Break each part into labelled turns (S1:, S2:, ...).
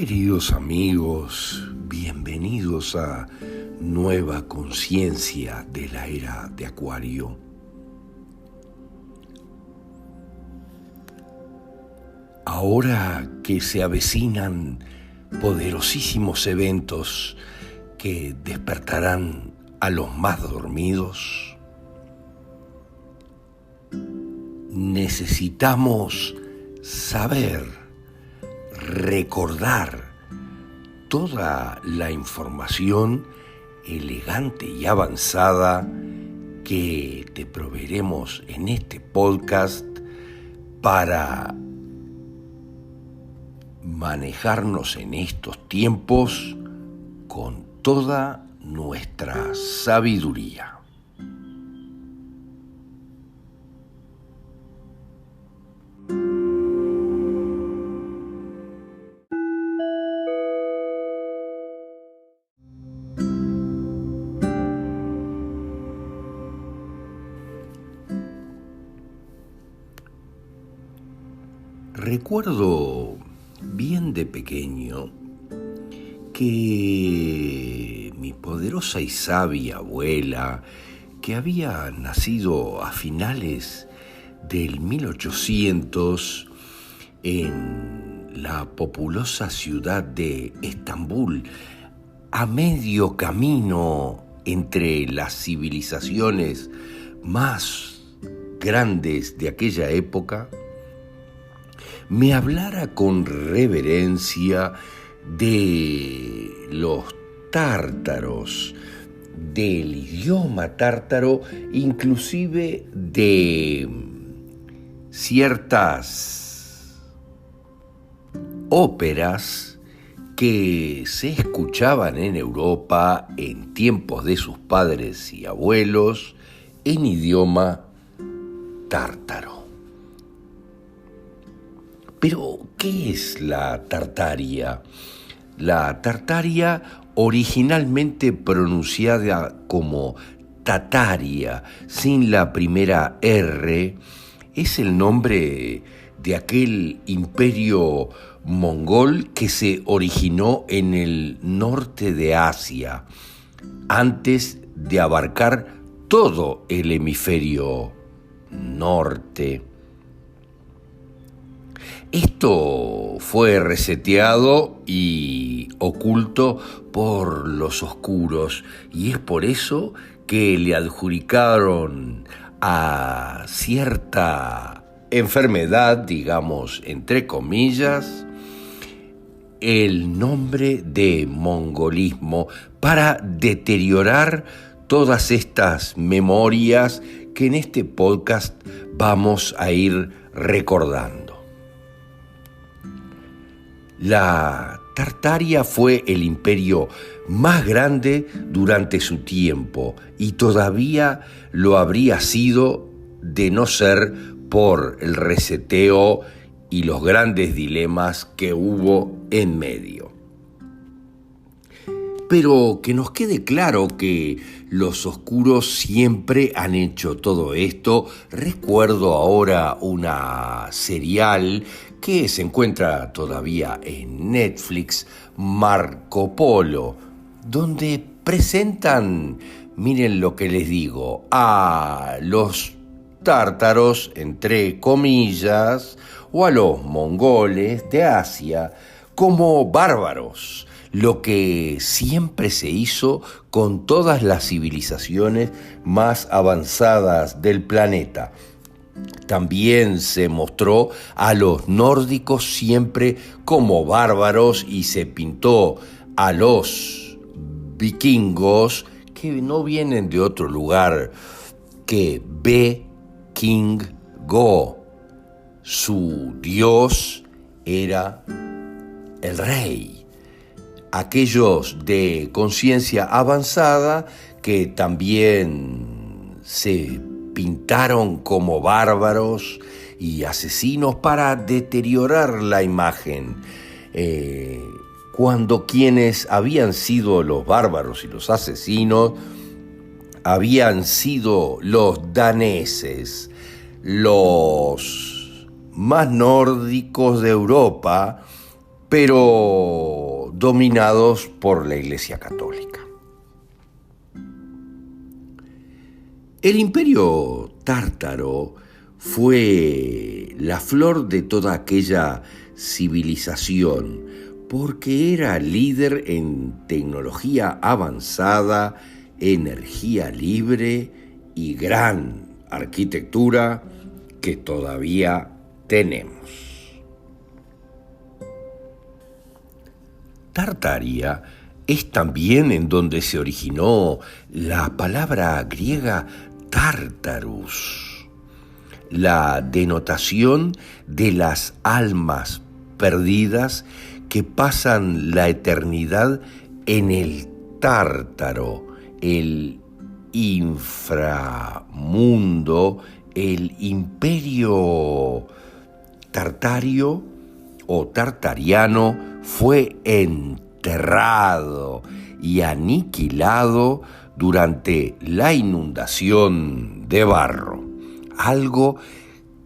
S1: Queridos amigos, bienvenidos a Nueva Conciencia de la Era de Acuario. Ahora que se avecinan poderosísimos eventos que despertarán a los más dormidos, necesitamos saber, recordar toda la información elegante y avanzada que te proveeremos en este podcast para manejarnos en estos tiempos con toda nuestra sabiduría. Recuerdo bien de pequeño que mi poderosa y sabia abuela, que había nacido a finales del 1800 en la populosa ciudad de Estambul, a medio camino entre las civilizaciones más grandes de aquella época, me hablara con reverencia de los tártaros, del idioma tártaro, inclusive de ciertas óperas que se escuchaban en Europa en tiempos de sus padres y abuelos en idioma tártaro. Pero, ¿qué es la Tartaria? La Tartaria, originalmente pronunciada como Tataria, sin la primera R, es el nombre de aquel imperio mongol que se originó en el norte de Asia, antes de abarcar todo el hemisferio norte. Esto fue reseteado y oculto por los oscuros, y es por eso que le adjudicaron a cierta enfermedad, digamos, entre comillas, el nombre de mongolismo para deteriorar todas estas memorias que en este podcast vamos a ir recordando. La Tartaria fue el imperio más grande durante su tiempo y todavía lo habría sido de no ser por el reseteo y los grandes dilemas que hubo en medio. Pero que nos quede claro que los oscuros siempre han hecho todo esto. Recuerdo ahora una serial que se encuentra todavía en Netflix, Marco Polo, donde presentan, miren lo que les digo, a los tártaros, entre comillas, o a los mongoles de Asia como bárbaros, lo que siempre se hizo con todas las civilizaciones más avanzadas del planeta. También se mostró a los nórdicos siempre como bárbaros y se pintó a los vikingos, que no vienen de otro lugar que Be-King-Go. Su dios era el rey. Aquellos de conciencia avanzada que también se pintaron como bárbaros y asesinos para deteriorar la imagen. Cuando quienes habían sido los bárbaros y los asesinos habían sido los daneses, los más nórdicos de Europa, pero dominados por la Iglesia Católica. El imperio tártaro fue la flor de toda aquella civilización porque era líder en tecnología avanzada, energía libre y gran arquitectura que todavía tenemos. Tartaria es también en donde se originó la palabra griega Tartarus, la denotación de las almas perdidas que pasan la eternidad en el Tártaro, el inframundo, el imperio tartario o tartariano fue enterrado y aniquilado durante la inundación de barro, algo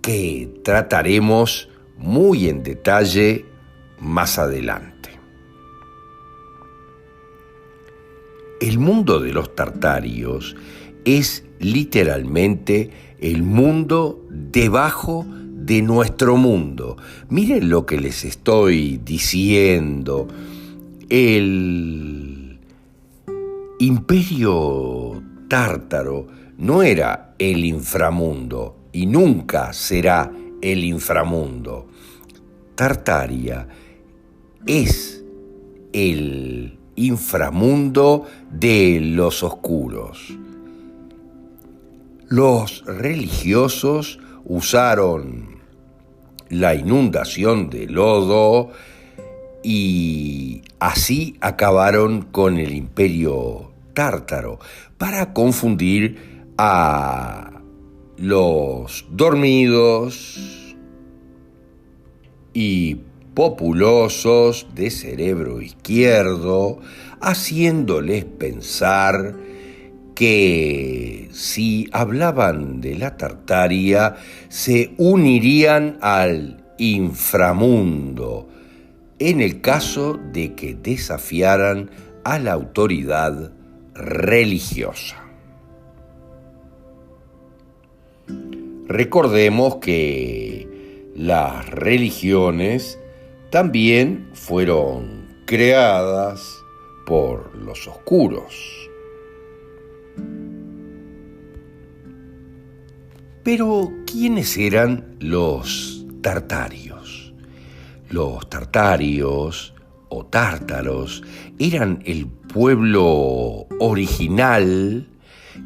S1: que trataremos muy en detalle más adelante. El mundo de los tartarios es literalmente el mundo debajo de nuestro mundo. Miren lo que les estoy diciendo. El imperio tártaro no era el inframundo y nunca será el inframundo. Tartaria es el inframundo de los oscuros. Los religiosos usaron la inundación de lodo y así acabaron con el imperio tártaro para confundir a los dormidos y populosos de cerebro izquierdo, haciéndoles pensar que si hablaban de la Tartaria se unirían al inframundo en el caso de que desafiaran a la autoridad religiosa. Recordemos que las religiones también fueron creadas por los oscuros. Pero, ¿quiénes eran los tartarios? Los tartarios o tártaros eran el pueblo original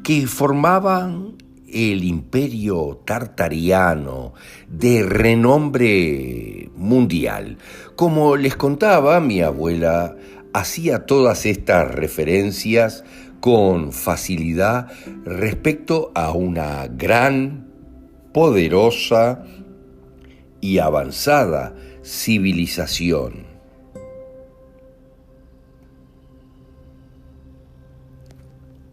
S1: que formaban el imperio tartariano de renombre mundial. Como les contaba, mi abuela hacía todas estas referencias con facilidad respecto a una gran, poderosa y avanzada civilización.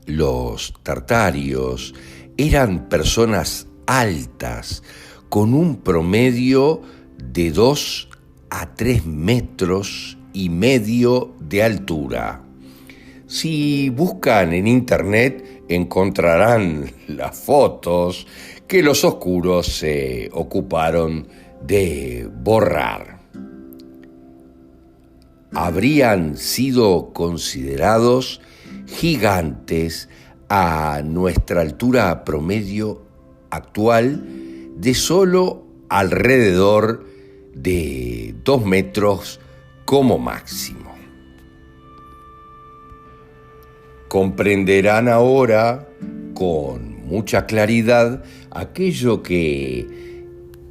S1: Los tartarios eran personas altas, con un promedio de 2 a 3 metros y medio de altura. Si buscan en internet encontrarán las fotos que los oscuros se ocuparon de borrar. Habrían sido considerados gigantes a nuestra altura promedio actual de solo alrededor de 2 metros como máximo. Comprenderán ahora con mucha claridad aquello que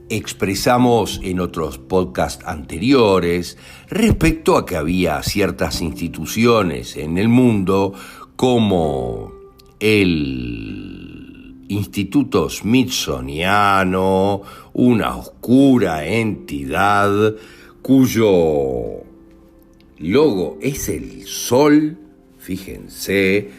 S1: expresamos en otros podcasts anteriores respecto a que había ciertas instituciones en el mundo como el Instituto Smithsoniano, una oscura entidad cuyo logo es el sol. Fíjense,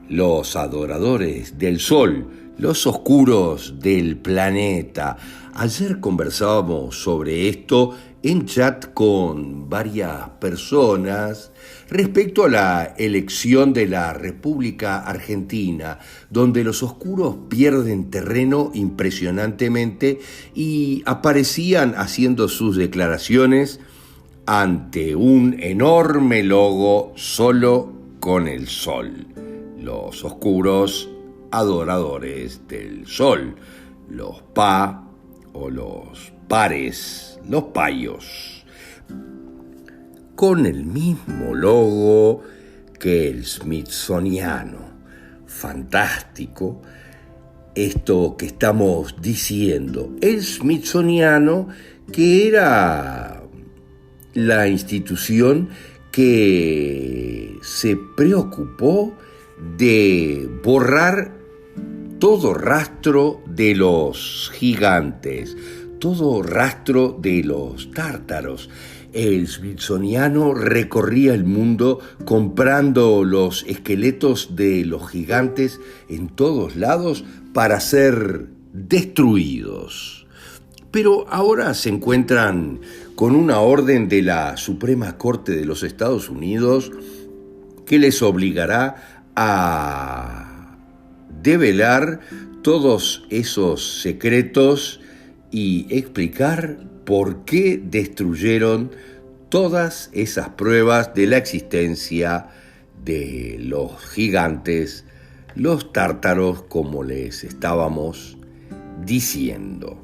S1: los adoradores del sol Los oscuros del planeta. Ayer conversábamos sobre esto en chat con varias personas respecto a la elección de la República Argentina, donde los oscuros pierden terreno impresionantemente y aparecían haciendo sus declaraciones ante un enorme logo solo con el sol. Los oscuros adoradores del sol, los pa o los pares, los payos, con el mismo logo que el smithsoniano. Fantástico esto que estamos diciendo. El smithsoniano, que era la institución que se preocupó de borrar todo rastro de los gigantes, todo rastro de los tártaros. El smithsoniano recorría el mundo comprando los esqueletos de los gigantes en todos lados para ser destruidos. Pero ahora se encuentran con una orden de la Suprema Corte de los Estados Unidos que les obligará a develar todos esos secretos y explicar por qué destruyeron todas esas pruebas de la existencia de los gigantes, los tártaros, como les estábamos diciendo.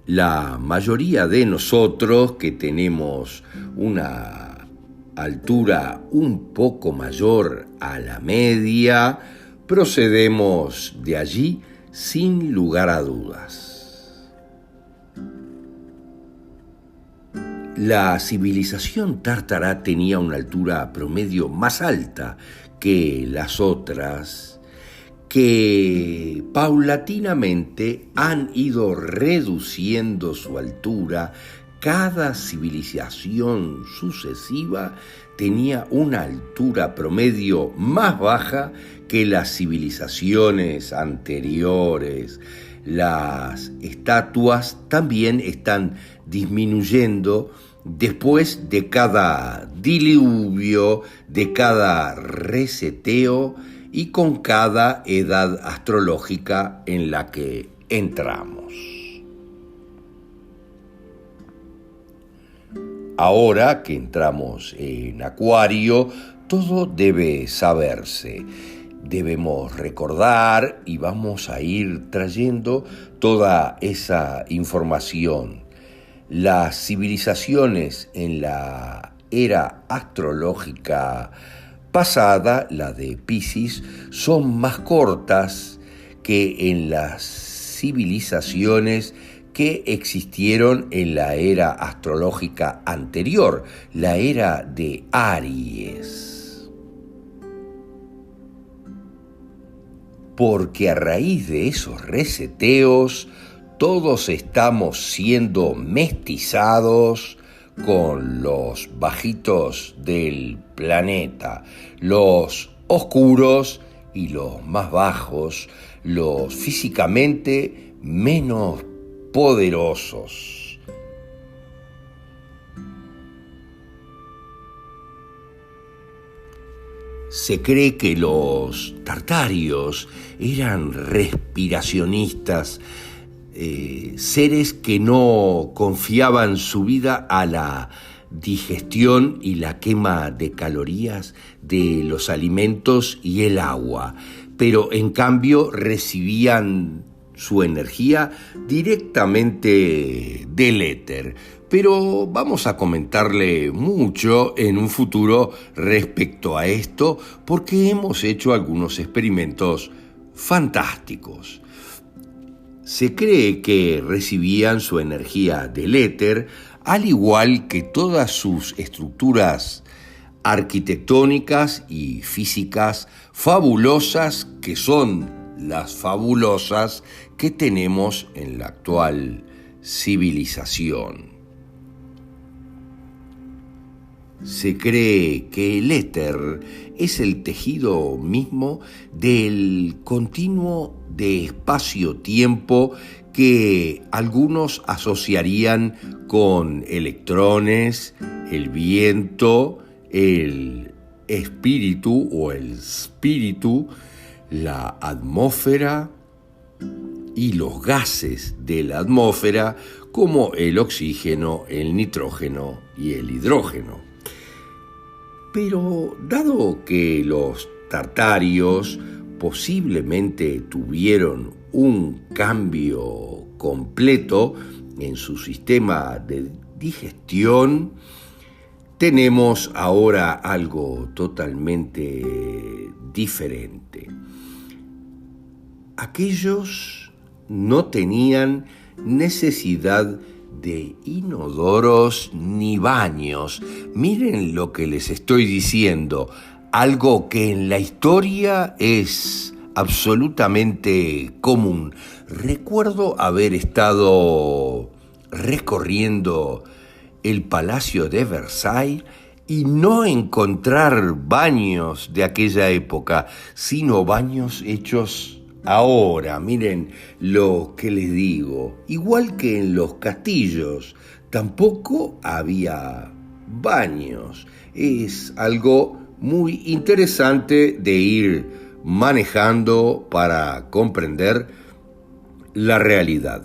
S1: La mayoría de nosotros que tenemos una altura un poco mayor a la media, procedemos de allí sin lugar a dudas. La civilización tártara tenía una altura promedio más alta que las otras, que paulatinamente han ido reduciendo su altura. Cada civilización sucesiva tenía una altura promedio más baja que las civilizaciones anteriores. Las estatuas también están disminuyendo después de cada diluvio, de cada reseteo y con cada edad astrológica en la que entramos. Ahora que entramos en Acuario, todo debe saberse. Debemos recordar y vamos a ir trayendo toda esa información. Las civilizaciones en la era astrológica pasada, la de Piscis, son más cortas que en las civilizaciones que existieron en la era astrológica anterior, la era de Aries. Porque a raíz de esos reseteos, todos estamos siendo mestizados con los bajitos del planeta, los oscuros y los más bajos, los físicamente menos poderosos. Se cree que los tartarios eran respiracionistas, seres que no confiaban su vida a la digestión y la quema de calorías de los alimentos y el agua, pero en cambio recibían su energía directamente del éter. Pero vamos a comentarle mucho en un futuro respecto a esto, porque hemos hecho algunos experimentos fantásticos. Se cree que recibían su energía del éter, al igual que todas sus estructuras arquitectónicas y físicas fabulosas, que son las fabulosas que tenemos en la actual civilización. Se cree que el éter es el tejido mismo del continuo de espacio-tiempo que algunos asociarían con electrones, el viento, el espíritu o el espíritu, la atmósfera y los gases de la atmósfera como el oxígeno, el nitrógeno y el hidrógeno. Pero dado que los tartarios posiblemente tuvieron un cambio completo en su sistema de digestión, tenemos ahora algo totalmente diferente. Aquellos no tenían necesidad de inodoros ni baños. Miren lo que les estoy diciendo, algo que en la historia es absolutamente común. Recuerdo haber estado recorriendo el Palacio de Versailles y no encontrar baños de aquella época, sino baños hechos ahora. Miren lo que les digo. Igual que en los castillos, tampoco había baños. Es algo muy interesante de ir manejando para comprender la realidad.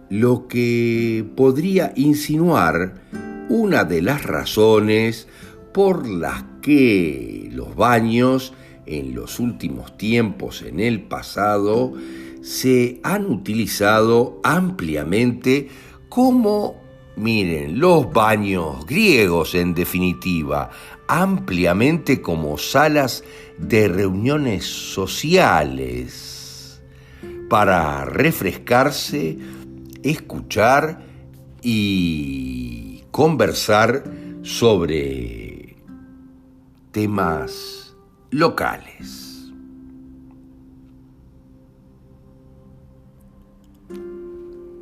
S1: Lo que podría insinuar una de las razones por las que los baños en los últimos tiempos, en el pasado, se han utilizado ampliamente como, miren, los baños griegos en definitiva, ampliamente como salas de reuniones sociales para refrescarse, escuchar y conversar sobre temas locales.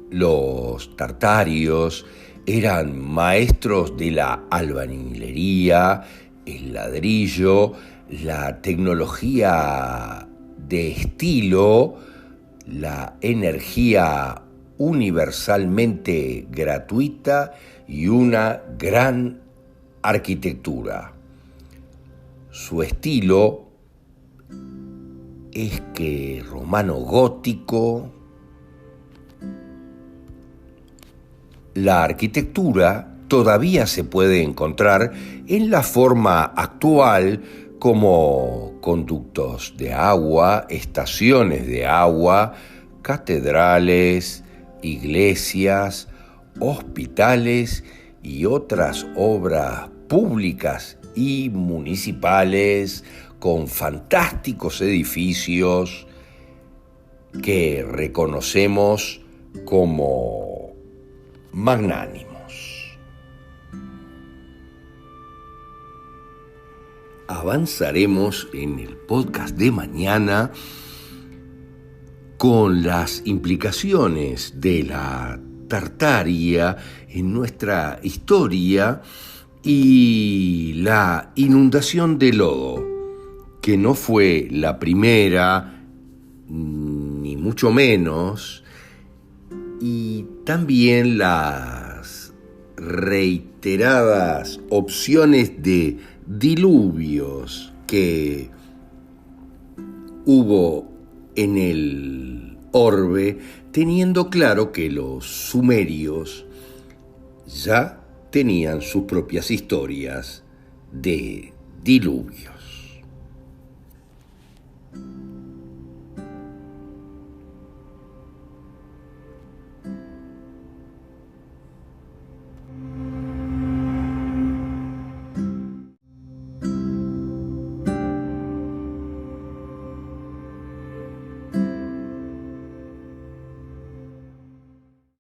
S1: Los tartarios eran maestros de la albañilería, el ladrillo, la tecnología de estilo, la energía universalmente gratuita y una gran arquitectura. Su estilo es que romano gótico. La arquitectura todavía se puede encontrar en la forma actual como conductos de agua, estaciones de agua, catedrales, iglesias, hospitales y otras obras públicas y municipales con fantásticos edificios que reconocemos como magnánimos. Avanzaremos en el podcast de mañana con las implicaciones de la Tartaria en nuestra historia y la inundación de lodo, que no fue la primera, ni mucho menos, y también las reiteradas opciones de diluvios que hubo en el orbe, teniendo claro que los sumerios ya tenían sus propias historias de diluvio.